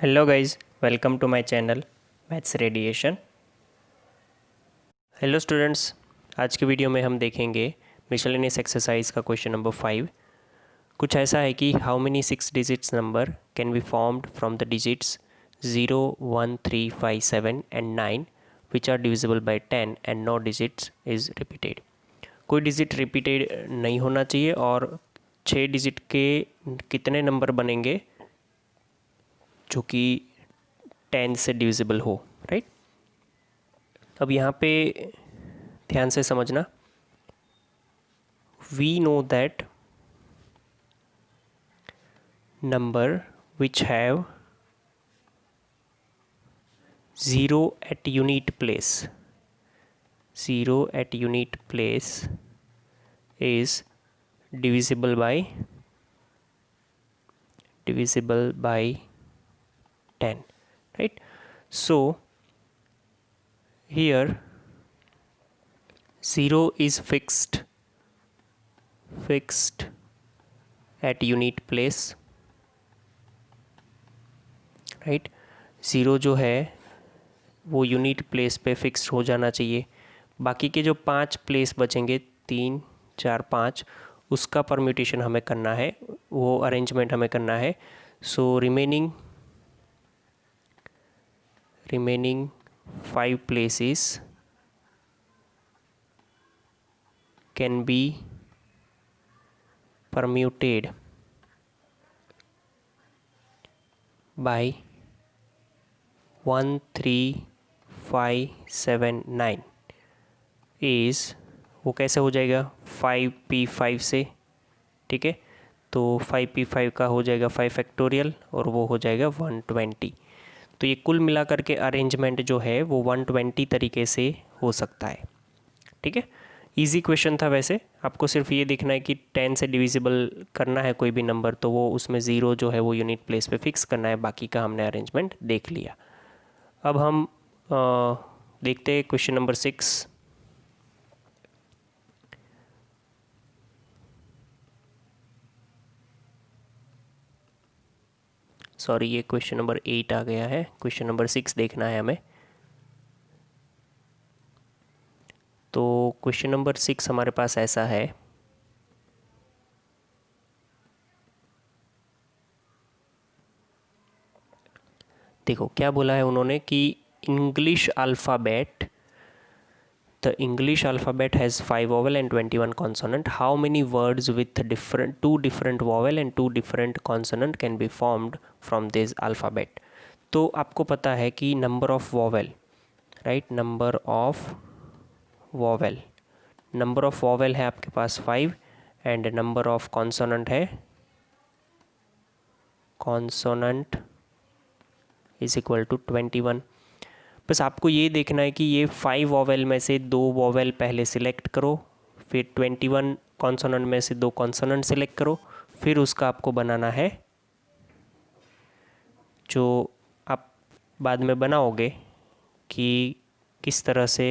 Hello guys, welcome to my channel maths radiation. Hello students, आज की video में हम देखेंगे मिसलेनियस एक्सरसाइज का क्वेश्चन नंबर 5। कुछ ऐसा है कि how many 6 digits number can be formed from the digits 0, 1, 3, 5, 7 and 9 which are divisible by 10 and no digits is repeated. कोई डिजिट रिपीटेड नहीं होना चाहिए और 6 डिजिट के कितने नंबर बनेंगे जो कि 10 से डिविजिबल हो, राइट। अब यहाँ पे ध्यान से समझना, we know that number which have 0 at unit place, 0 at unit place is divisible by 10, right? So here 0 is fixed at unit place, right. 0 जो है वो यूनिट प्लेस पे फिक्स हो जाना चाहिए। बाकी के जो 5 प्लेस बचेंगे, 3, 4, 5, उसका परम्यूटेशन हमें करना है, वो अरेंजमेंट हमें करना है। So remaining 5 places can be permuted by 1, 3, 5, 7, 9 is, वो कैसे हो जाएगा 5p5 से, ठीक है। तो 5p5 का हो जाएगा 5 फैक्टोरियल और वो हो जाएगा 120। तो ये कुल मिला करके अरेंजमेंट जो है वो 120 तरीके से हो सकता है, ठीक है। इजी क्वेश्चन था। वैसे आपको सिर्फ ये देखना है कि 10 से डिविजिबल करना है कोई भी नंबर, तो वो उसमें 0 जो है वो यूनिट प्लेस पे फिक्स करना है। बाकी का हमने अरेंजमेंट देख लिया। अब हम देखते हैं क्वेश्चन नंबर 6। सॉरी, ये क्वेश्चन नंबर 8 आ गया है। क्वेश्चन नंबर 6 देखना है हमें। तो क्वेश्चन नंबर 6 हमारे पास ऐसा है, देखो क्या बोला है उन्होंने कि English alphabet, the English alphabet has 5 vowel and 21 consonant. How many words with two different vowel and 2 different consonant can be formed from this alphabet? तो आपको पता है कि number of vowel, right, number of vowel है आपके पास 5 and number of consonant है, consonant is equal to 21। बस आपको ये देखना है कि ये 5 वॉवेल में से 2 वॉवेल पहले सिलेक्ट करो, फिर 21 कॉन्सोनेंट में से 2 कॉन्सोनेंट सिलेक्ट करो, फिर उसका आपको बनाना है जो आप बाद में बनाओगे कि किस तरह से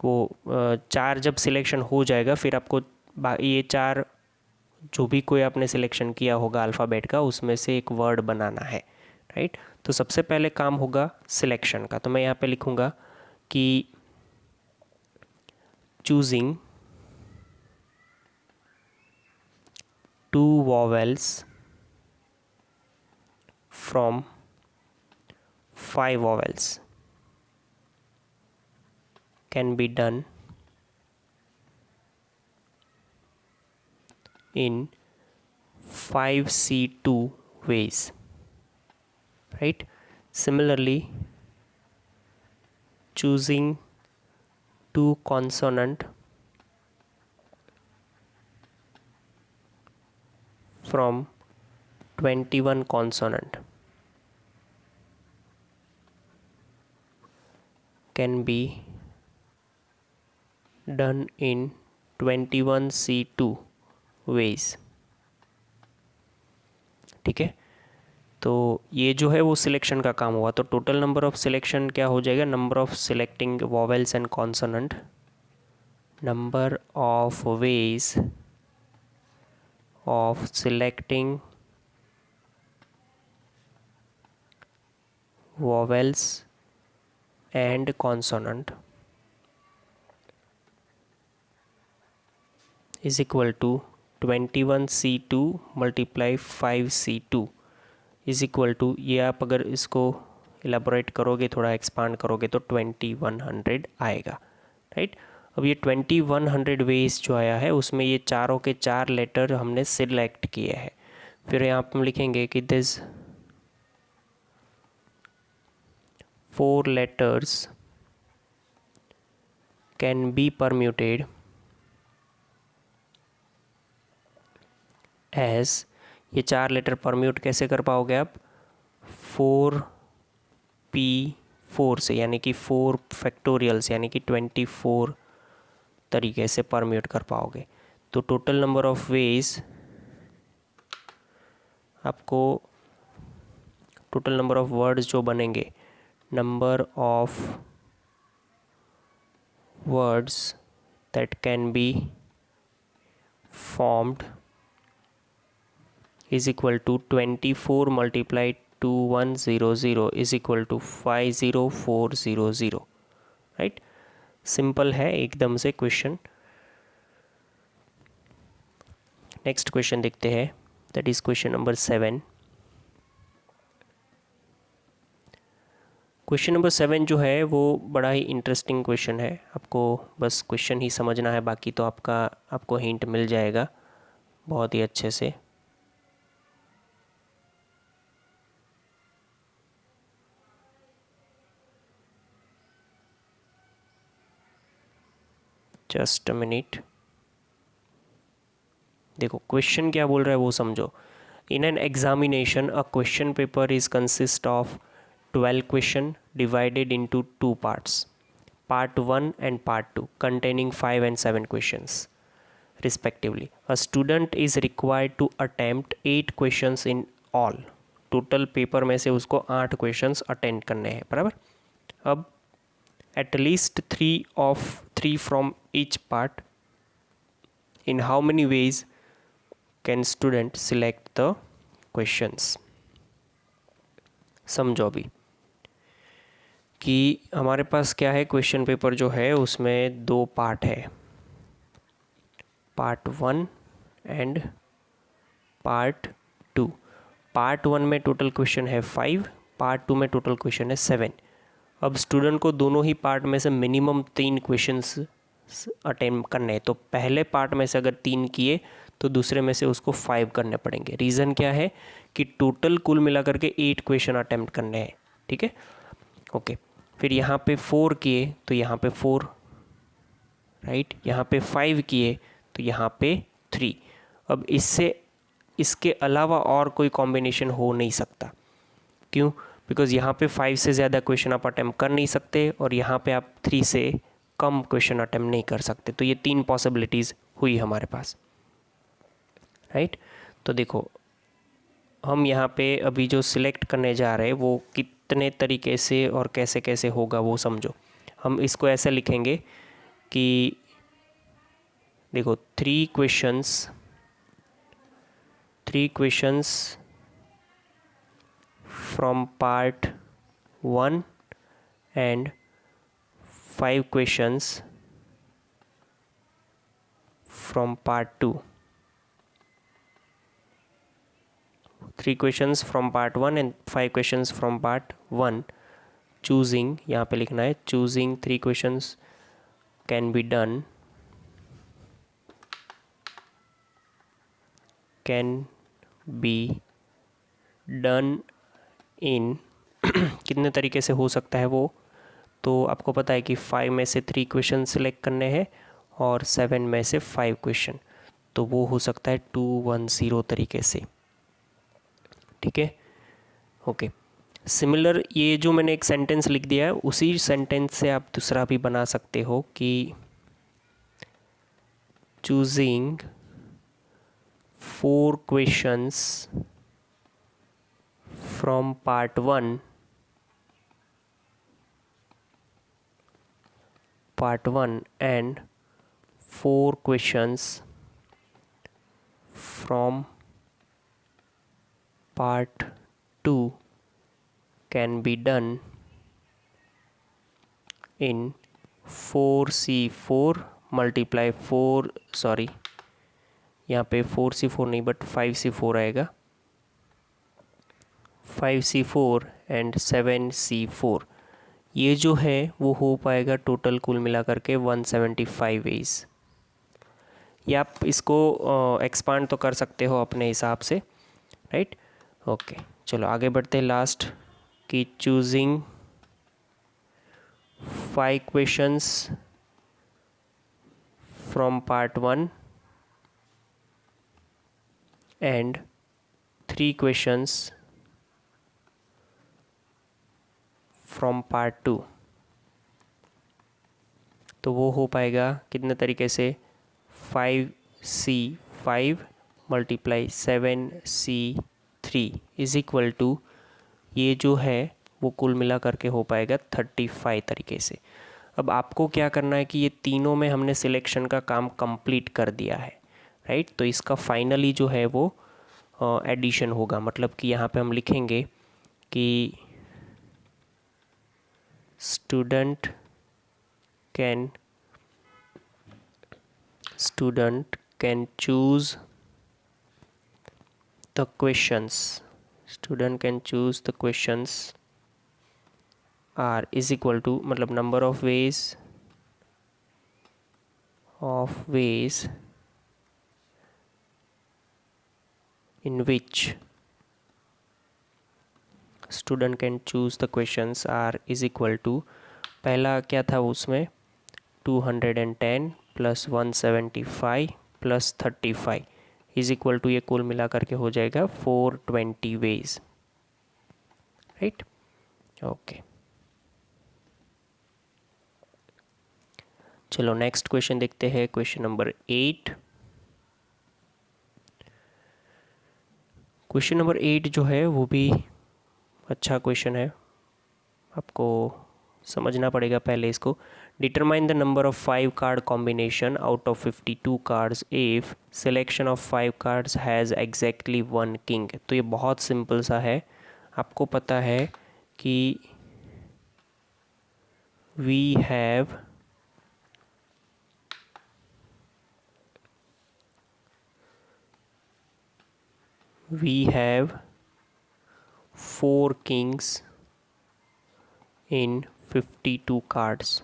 वो 4 जब सिलेक्शन हो जाएगा फिर आपको ये 4 जो भी कोई आपने सिलेक्शन किया होगा अल्फ़ाबेट का उसमें से एक वर्ड बनाना है, राइट। तो सबसे पहले काम होगा सिलेक्शन का। तो मैं यहाँ पे लिखूँगा कि choosing 2 vowels from 5 vowels can be done in 5C2 ways, right. Similarly, choosing 2 consonant from 21 consonant can be done in 21C2 ways, ठीक है। तो ये जो है वो सिलेक्शन का काम हुआ। तो टोटल नंबर ऑफ सिलेक्शन क्या हो जाएगा, number of selecting vowels and consonant, number of ways of selecting vowels and consonant is equal to 21C2 multiply 5C2 is equal to, ये आप अगर इसको इलेबोरेट करोगे, थोड़ा एक्सपांड करोगे तो 2100 आएगा, राइट। अब ये 2100 वेज जो आया है उसमें ये चारों के चार लेटर हमने सिलेक्ट किए हैं। फिर यहाँ पर हम लिखेंगे कि this 4 letters can be permuted as, ये 4 लेटर परम्यूट कैसे कर पाओगे आप, 4p4 से, यानी कि 4 फैक्टोरियल्स यानी कि 24 तरीके से परम्यूट कर पाओगे। तो टोटल नंबर ऑफ वेज आपको, टोटल नंबर ऑफ वर्ड्स जो बनेंगे, number of words that can be formed is equal to 24 multiplied 2100 is equal to 50400, right. Simple है एकदम से क्वेश्चन। नेक्स्ट क्वेश्चन देखते हैं, that is question number 7। Question number 7 जो है वो बड़ा ही इंटरेस्टिंग क्वेश्चन है। आपको बस क्वेश्चन ही समझना है, बाकी तो आपको हिंट मिल जाएगा बहुत ही अच्छे से। जस्ट अ मिनट, देखो क्वेश्चन क्या बोल रहा है वो समझो। In an examination a question paper is consist of 12 question divided into 2 parts, part 1 and part 2 containing 5 and 7 questions respectively. A student is required to attempt 8 questions in all. Total paper में से उसको 8 questions attend करने हैं, बराबर। अब at least 3 from each part, in how many ways can student select the questions? समझो अभी कि हमारे पास क्या है, क्वेश्चन पेपर जो है उसमें 2 पार्ट है, पार्ट 1 एंड पार्ट 2। पार्ट 1 में टोटल क्वेश्चन है 5, पार्ट 2 में टोटल क्वेश्चन है 7। अब स्टूडेंट को दोनों ही पार्ट में से मिनिमम 3 क्वेश्चंस अटेम्प्ट करने हैं। तो पहले पार्ट में से अगर 3 किए तो दूसरे में से उसको 5 करने पड़ेंगे। रीज़न क्या है कि टोटल कुल मिलाकर के 8 क्वेश्चन अटेम्प्ट करने हैं, ठीक है, ओके। फिर यहाँ पे 4 किए तो यहाँ पे 4, राइट। यहाँ पे 5 किए तो यहाँ पे 3। अब इसके अलावा और कोई कॉम्बिनेशन हो नहीं सकता, क्यों? बिकॉज यहाँ पे 5 से ज़्यादा क्वेश्चन आप अटेम्प्ट कर नहीं सकते और यहाँ पे आप 3 से कम क्वेश्चन अटेम्प्ट नहीं कर सकते। तो ये 3 पॉसिबिलिटीज़ हुई हमारे पास, राइट। तो देखो हम यहाँ पे अभी जो सिलेक्ट करने जा रहे हैं वो कितने तरीके से और कैसे कैसे होगा वो समझो। हम इसको ऐसे लिखेंगे कि देखो 3 questions from part 1 and 5 questions from part 2. 3 questions from part 1 and 5 questions from part 1. Choosing, यहाँ पे लिखना है choosing 3 questions can be done इन कितने तरीके से हो सकता है वो, तो आपको पता है कि 5 में से 3 क्वेश्चन सिलेक्ट करने हैं और 7 में से 5 क्वेश्चन, तो वो हो सकता है 210 तरीके से, ठीक है, ओके। सिमिलर ये जो मैंने एक सेंटेंस लिख दिया है उसी सेंटेंस से आप दूसरा भी बना सकते हो कि choosing 4 questions from part 1 and 4 questions from part 2 can be done in 4C4 multiply 4, sorry यहाँ पे 4C4 नहीं बट 5C4 आएगा, 5C4 एंड 7C4। ये जो है वो हो पाएगा टोटल कुल मिला करके 175 वेज। या आप इसको एक्सपांड तो कर सकते हो अपने हिसाब से, राइट। ओके, चलो आगे बढ़ते हैं लास्ट कि choosing 5 questions from part 1 and 3 questions from part 2। तो वो हो पाएगा कितने तरीके से, 5C5 multiply 7C3 is equal to, ये जो है वो कुल मिला करके हो पाएगा 35 तरीके से। अब आपको क्या करना है कि ये तीनों में हमने सिलेक्शन का काम कंप्लीट कर दिया है, राइट। तो इसका फाइनली जो है वो एडिशन होगा, मतलब कि यहाँ पे हम लिखेंगे कि student can choose the questions, student can choose the questions are is equal to, मतलब number of ways in which student can choose the questions are is equal to, पहला क्या था उसमें 210 plus 175 plus 35 is equal to, ये कुल मिला करके हो जाएगा 420 वेज, राइट। ओके, चलो नेक्स्ट क्वेश्चन देखते हैं, क्वेश्चन नंबर 8। क्वेश्चन नंबर 8 जो है वो भी अच्छा क्वेश्चन है, आपको समझना पड़ेगा पहले इसको। Determine the number of 5 card combination out of 52 cards if selection of 5 cards has exactly 1 king. तो ये बहुत सिंपल सा है, आपको पता है कि we have we have 4 kings in 52 cards.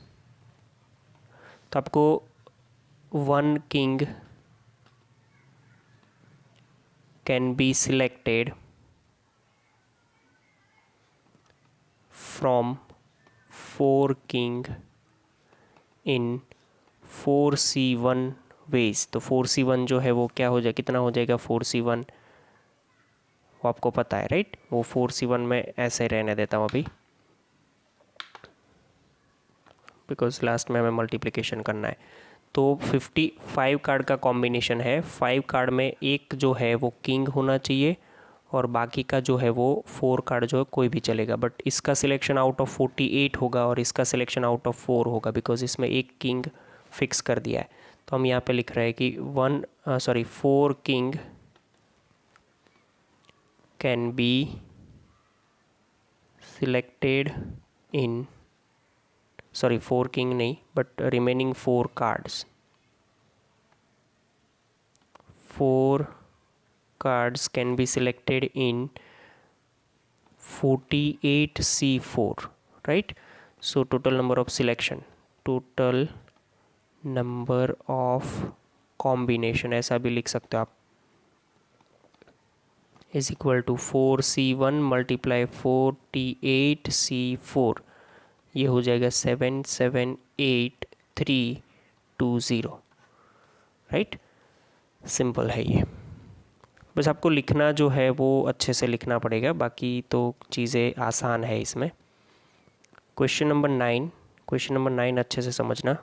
तो आपको 1 king can be selected from 4 king in 4C1 ways. तो 4C1 जो है वो क्या हो जाए, कितना हो जाएगा 4C1, वो आपको पता है राइट। वो 4C1 में ऐसे रहने देता हूँ अभी, बिकॉज लास्ट में हमें मल्टीप्लिकेशन करना है। तो 55 कार्ड का कॉम्बिनेशन है, 5 कार्ड में एक जो है वो किंग होना चाहिए और बाकी का जो है वो 4 कार्ड जो है कोई भी चलेगा, बट इसका सिलेक्शन आउट ऑफ 48 होगा और इसका सिलेक्शन आउट ऑफ 4 होगा, बिकॉज इसमें एक किंग फिक्स कर दिया है। तो हम यहाँ पे लिख रहे हैं कि 4 king can be selected in 4 king नहीं but remaining 4 cards, 4 cards can be selected in 48C4, right? So total number of selection, total number of combination ऐसा भी लिख सकते हो आप, is equal to 4C1 multiply 48C4, ये हो जाएगा 778,320, राइट। सिंपल है ये, बस आपको लिखना जो है वो अच्छे से लिखना पड़ेगा, बाकी तो चीज़ें आसान है इसमें। क्वेश्चन नंबर 9 अच्छे से समझना।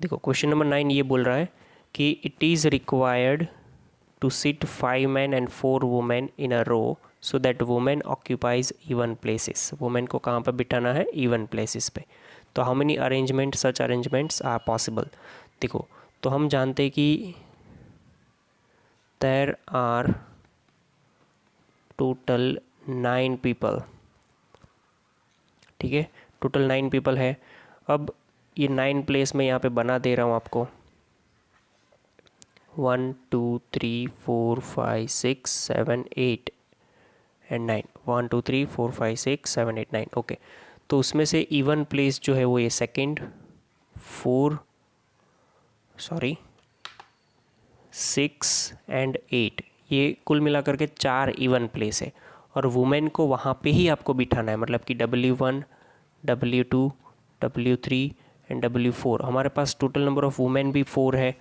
देखो क्वेश्चन नंबर 9 ये बोल रहा है कि it is required to sit 5 men and 4 women in a row so that women occupies even places। Women को कहाँ पर बिठाना है, इवन प्लेसेस पे। तो how many arrangement such arrangements are possible. देखो तो हम जानते हैं कि देयर आर टोटल 9 पीपल, ठीक है, टोटल 9 पीपल है। अब ये 9 प्लेस में यहाँ पे बना दे रहा हूँ आपको, 1 2 3 4 5 6 7 8 एंड 9, 1 2 3 4 5 6 7 8 9, ओके। तो उसमें से इवन प्लेस जो है वो ये सेकेंड, 6 एंड 8, ये कुल मिलाकर के 4 इवन प्लेस है। और वुमेन को वहाँ पे ही आपको बिठाना है, मतलब कि W1 W2 W3 and W4। हमारे पास टोटल नंबर ऑफ़ वुमेन भी 4 है,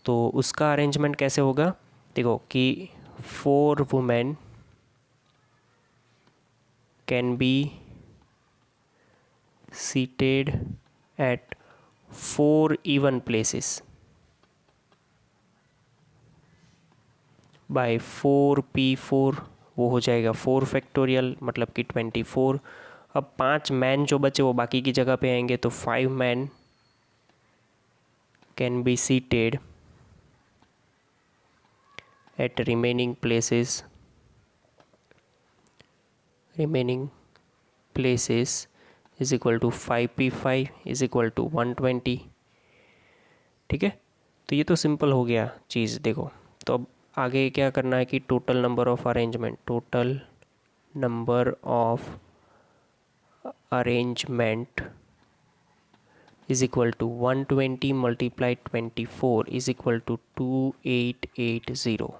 तो उसका अरेंजमेंट कैसे होगा, देखो कि 4 women can be seated at 4 even places by 4p4, वो हो जाएगा 4 फैक्टोरियल, मतलब कि 24। अब 5 मैन जो बचे वो बाकी की जगह पे आएंगे, तो 5 man can be seated at remaining places is equal to 5p5 is equal to 120, ठीक है। तो ये तो सिंपल हो गया चीज़। देखो तो अब आगे क्या करना है कि total number of arrangement is equal to 120 multiplied 24 is equal to 2880।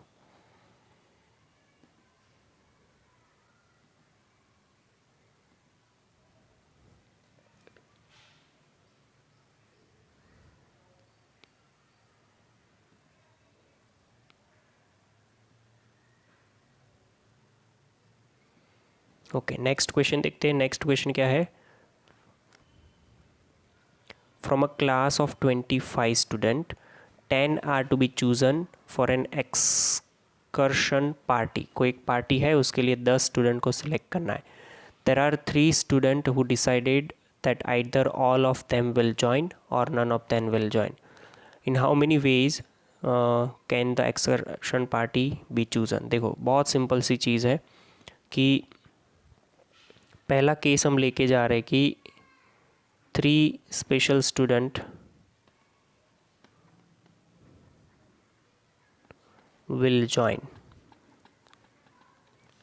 Okay, next question देखते हैं। नेक्स्ट क्वेश्चन क्या है, from a class of 25 student 10 are to be chosen for an excursion party. कोई एक पार्टी है, उसके लिए 10 स्टूडेंट को सिलेक्ट करना है। There are 3 student who decided that either all of them will join or none of them will join. In how many ways can the excursion party be chosen. देखो बहुत simple सी चीज़ है कि पहला case हम लेके जा रहे हैं कि 3 special student will join,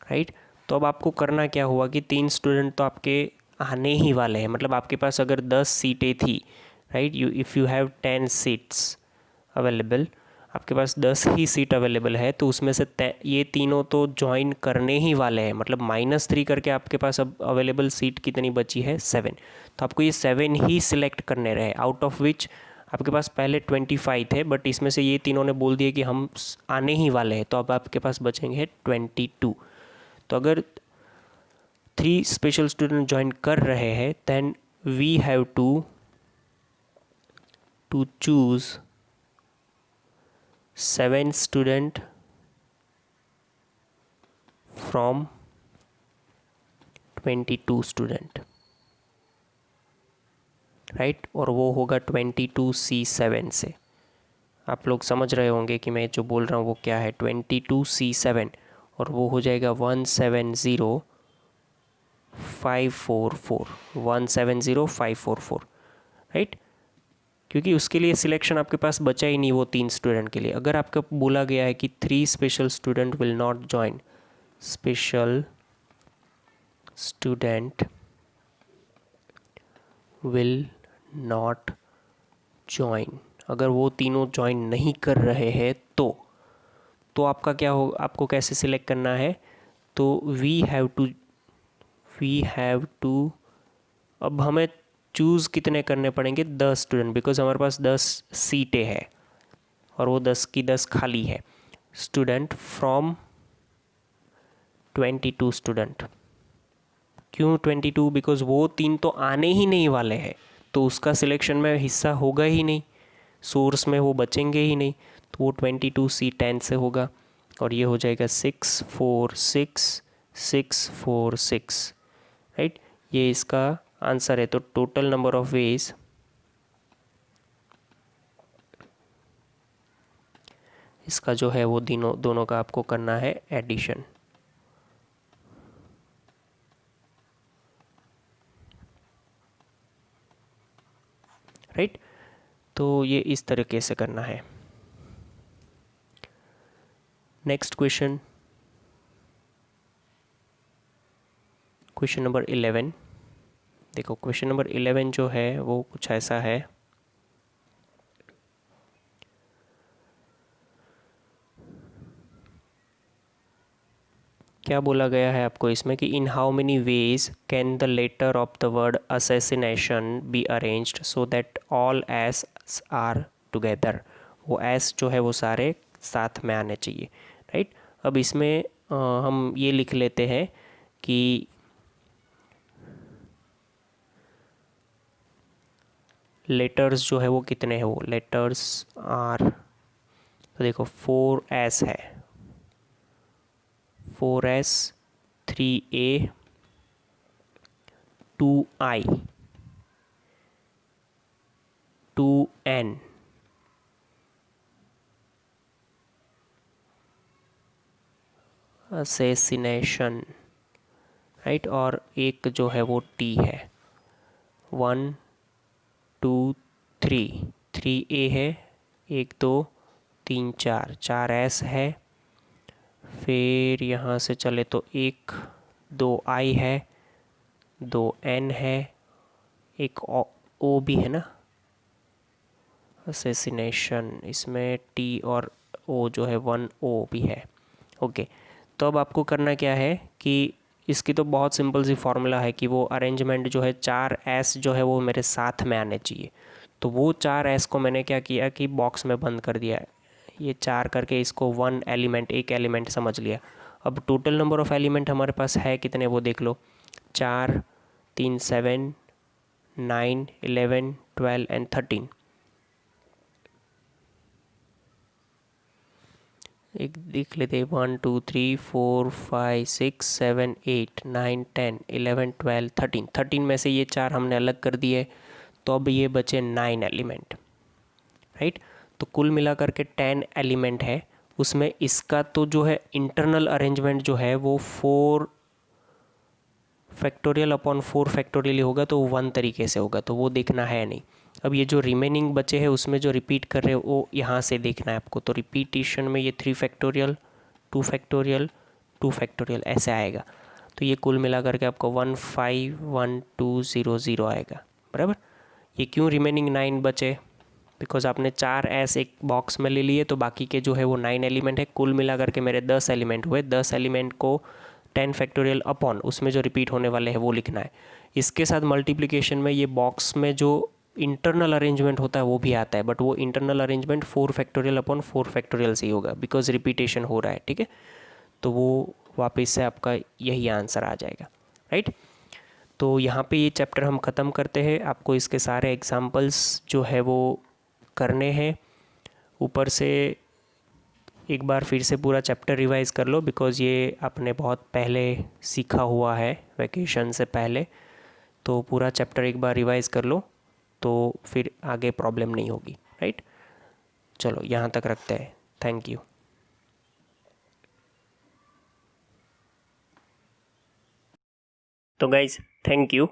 right. तो अब आपको करना क्या हुआ कि 3 स्टूडेंट तो आपके आने ही वाले हैं, मतलब आपके पास अगर 10 सीटें थी, right, if you have 10 seats available, आपके पास 10 ही सीट अवेलेबल है, तो उसमें से ये तीनों तो ज्वाइन करने ही वाले हैं, मतलब -3 करके आपके पास अब अवेलेबल सीट कितनी बची है, 7। तो आपको ये 7 ही सिलेक्ट करने रहे, आउट ऑफ विच आपके पास पहले 25 थे, बट इसमें से ये तीनों ने बोल दिए कि हम आने ही वाले हैं, तो अब आपके पास बचेंगे 22। तो अगर 3 स्पेशल स्टूडेंट ज्वाइन कर रहे हैं, then we have to choose 7 student from 22 student, right, और वो होगा 22C7 से। आप लोग समझ रहे होंगे कि मैं जो बोल रहा हूँ वो क्या है, 22C7, और वो हो जाएगा 170,544, राइट, क्योंकि उसके लिए सिलेक्शन आपके पास बचा ही नहीं वो 3 स्टूडेंट के लिए। अगर आपका बोला गया है कि 3 special student will not join, special student will not join, अगर वो तीनों ज्वाइन नहीं कर रहे हैं तो आपका क्या हो, आपको कैसे सिलेक्ट करना है, तो वी हैव टू अब हमें चूज़ कितने करने पड़ेंगे, 10 स्टूडेंट, बिकॉज हमारे पास 10 सीटें हैं और वो 10 की 10 खाली है। स्टूडेंट फ्रॉम 22 स्टूडेंट, क्यों 22, बिकॉज वो 3 तो आने ही नहीं वाले हैं, तो उसका सिलेक्शन में हिस्सा होगा ही नहीं, सोर्स में वो बचेंगे ही नहीं, तो वो 22C10 से होगा, और ये हो जाएगा 6 4 6 6 4 6, राइट, ये इसका आंसर है। तो टोटल नंबर ऑफ वेज इसका जो है वो दोनों का आपको करना है एडिशन। राइट, तो ये इस तरीके से करना है। Next question, question number 11। देखो क्वेश्चन नंबर 11 जो है वो कुछ ऐसा है। क्या बोला गया है आपको इसमें कि in how many ways can the letter of the word assassination be arranged so that all s are together. वो एस जो है वो सारे साथ में आने चाहिए। राइट, अब इसमें हम ये लिख लेते हैं कि लेटर्स जो है वो कितने हैं, वो लेटर्स आर, तो देखो 4S है, 4S, 3A, 2I, 2N, assassination. Right, और एक जो है वो T है, 1 2 3, 3A है, 1 2 3 4, 4S है, फिर यहाँ से चले तो 1 2I है, 2N है, एक O भी है ना, असैसिनेशन, इसमें T और O जो है 1O भी है। ओके, तो अब आपको करना क्या है कि इसकी तो बहुत सिंपल सी फॉर्मूला है कि वो अरेंजमेंट जो है 4S जो है वो मेरे साथ में आने चाहिए। तो वो 4S को मैंने क्या किया कि बॉक्स में बंद कर दिया है, ये 4 करके इसको एक एलिमेंट समझ लिया। अब टोटल नंबर ऑफ़ एलिमेंट हमारे पास है कितने वो देख लो, 4 3 7 9 11 12 एंड 13। एक देख लेते हैं, 1 2 3 4 5 6 7 8 9 10 11 12 13, 13 में से ये 4 हमने अलग कर दिए, तो अब ये बचे 9 एलिमेंट। राइट, तो कुल मिलाकर के 10 एलिमेंट है, उसमें इसका तो जो है इंटरनल अरेंजमेंट जो है वो 4 फैक्टोरियल अपॉन 4 फैक्टोरियल होगा, तो 1 तरीके से होगा, तो वो देखना है नहीं। अब ये जो रिमेनिंग बचे हैं उसमें जो रिपीट कर रहे हो वो यहाँ से देखना है आपको, तो रिपीटिशन में ये 3 फैक्टोरियल 2 फैक्टोरियल 2 फैक्टोरियल ऐसे आएगा, तो ये कुल मिला करके आपको 1 5 1 2 0 0 आएगा। बराबर, ये क्यों रिमेनिंग 9 बचे, बिकॉज आपने 4S एक बॉक्स में ले लिए, तो बाकी के जो है वो 9 एलिमेंट है, कुल मिला करके मेरे 10 एलिमेंट हुए, 10 एलिमेंट को 10 फैक्टोरियल अपॉन उसमें जो रिपीट होने वाले हैं वो लिखना है। इसके साथ मल्टीप्लिकेशन में ये बॉक्स में जो इंटरनल अरेंजमेंट होता है वो भी आता है, बट वो internal arrangement 4 factorial upon 4 factorial से ही होगा, बिकॉज रिपीटेशन हो रहा है। ठीक है, तो वो वापस से आपका यही आंसर आ जाएगा। राइट, तो यहाँ पे ये चैप्टर हम ख़त्म करते हैं। आपको इसके सारे एग्जांपल्स जो है वो करने हैं। ऊपर से एक बार फिर से पूरा चैप्टर रिवाइज़ कर लो, बिकॉज़ ये आपने बहुत पहले सीखा हुआ है वैकेशन से पहले, तो पूरा चैप्टर एक बार रिवाइज़ कर लो, तो फिर आगे प्रॉब्लम नहीं होगी। राइट, चलो यहाँ तक रखते हैं। Thank you. तो गाइज थैंक यू।